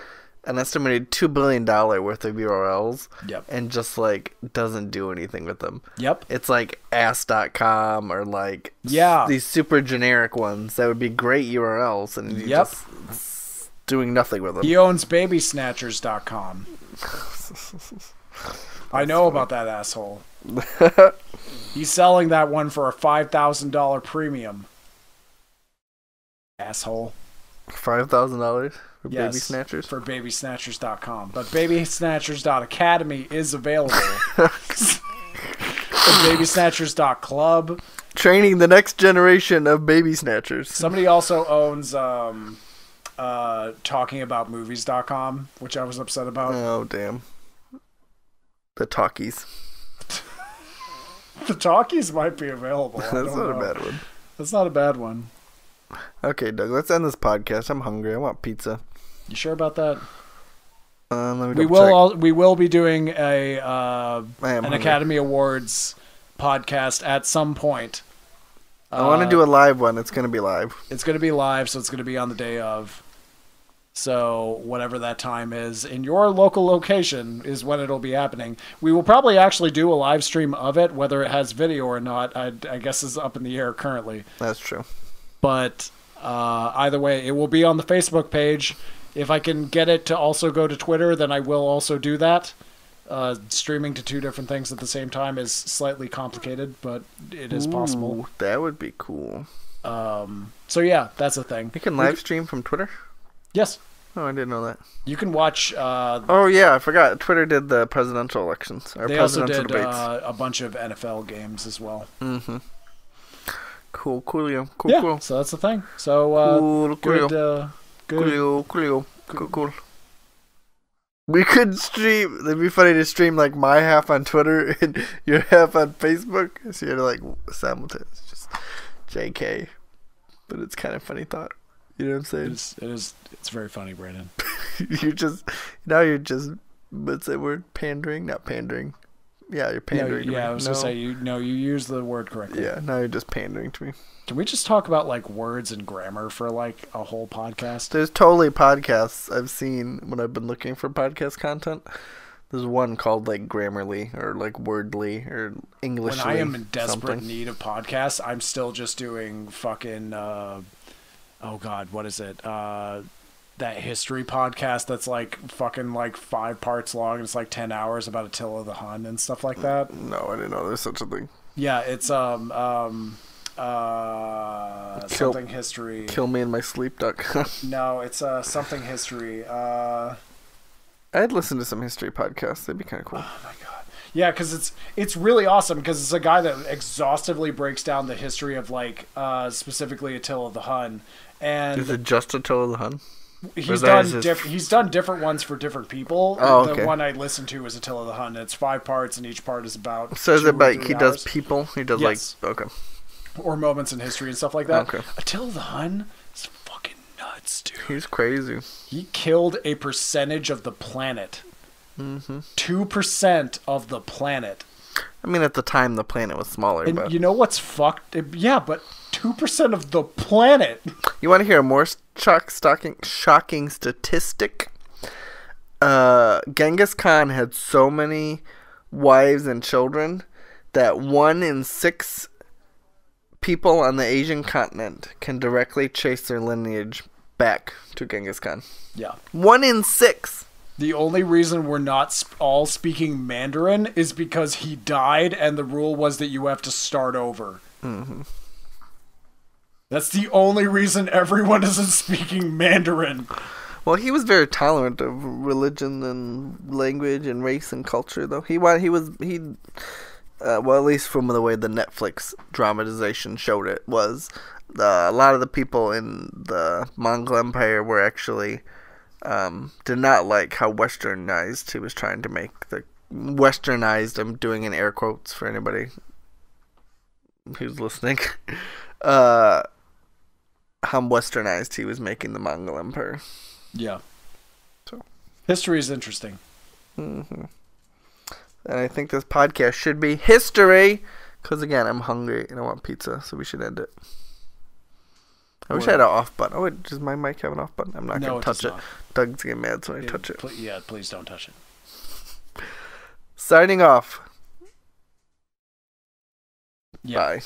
an estimated $2 billion worth of URLs. Yep. And just like doesn't do anything with them. Yep. It's like ass.com or like these super generic ones that would be great URLs, and he's just doing nothing with them. He owns babysnatchers.com. I know about that asshole. He's selling that one for a $5,000 premium. Asshole. $5,000 for Baby Snatchers? For babysnatchers.com. But babysnatchers.academy is available. babysnatchers.club. Training the next generation of baby snatchers. Somebody also owns talkingaboutmovies.com, which I was upset about. Oh, damn. The talkies. The talkies might be available. That's not a bad one. That's not a bad one. Okay, Doug, let's end this podcast. I'm hungry. I want pizza. You sure about that? Let me we will be doing an Academy Awards podcast at some point. I want to do a live one. It's going to be live. It's going to be live, so it's going to be on the day of. So whatever that time is in your local location is when it'll be happening. We will probably actually do a live stream of it, whether it has video or not. I guess is up in the air currently. That's true. But either way, it will be on the Facebook page. If I can get it to also go to Twitter, then I will also do that. Streaming to two different things at the same time is slightly complicated, but it is possible. That would be cool. So yeah, that's a thing. You can live stream from Twitter? Yes. Oh, I didn't know that. You can watch... oh, yeah, I forgot. Twitter did the presidential elections. Or they presidential also did debates. A bunch of NFL games as well. Mm-hmm. Coolio. Cool. So that's the thing. So, Coolio. Cool. We could stream... It'd be funny to stream, like, my half on Twitter and your half on Facebook. So you're, like, simultaneous. Just JK. But it's kind of funny thought. You know what I'm saying? It's very funny, Brandon. you're just, what's that word? Pandering? Not pandering. Yeah, you're pandering to me. I was going to say, you use the word correctly. Yeah, now you're just pandering to me. Can we just talk about, like, words and grammar for, like, a whole podcast? There's totally podcasts I've seen when I've been looking for podcast content. There's one called, like, Grammarly or, like, Wordly or Englishly. When I am in desperate need of podcasts, I'm still just doing fucking... oh God, what is it? That history podcast that's like fucking like 5 parts long and it's like 10 hours about Attila the Hun and stuff like that. No, I didn't know there's such a thing. Yeah, it's something history. Killmeinmysleep.com. No, it's something history. I'd listen to some history podcasts. They'd be kind of cool. Oh my God. Yeah, because it's really awesome because it's a guy that exhaustively breaks down the history of like specifically Attila the Hun. And is it just Attila the Hun? He's done different ones for different people. Oh, okay. The one I listened to was Attila the Hun. It's 5 parts, and each part is about. So is it like he does people? He does yes. like okay, or moments in history and stuff like that. Okay. Attila the Hun is fucking nuts, dude. He's crazy. He killed a percentage of the planet. 2% of the planet. I mean, at the time, the planet was smaller. And but you know what's fucked? Yeah, but 2% of the planet. You want to hear a more shocking statistic? Genghis Khan had so many wives and children that 1 in 6 people on the Asian continent can directly trace their lineage back to Genghis Khan. Yeah. 1 in 6. The only reason we're not all speaking Mandarin is because he died and the rule was that you have to start over. Mm-hmm. That's the only reason everyone isn't speaking Mandarin. Well, he was very tolerant of religion and language and race and culture, though. Well, at least from the way the Netflix dramatization showed it, was a lot of the people in the Mongol Empire were actually did not like how westernized he was trying to make the westernized. I'm doing in air quotes for anybody who's listening. How westernized he was making the Mongol Empire. Yeah. So history is interesting. And I think this podcast should be history. Because, again, I'm hungry and I want pizza, so we should end it. I wish I had an off button. Oh, wait, does my mic have an off button? I'm not going to touch it. Doug's getting mad when I touch it. Please don't touch it. Signing off. Yeah. Bye.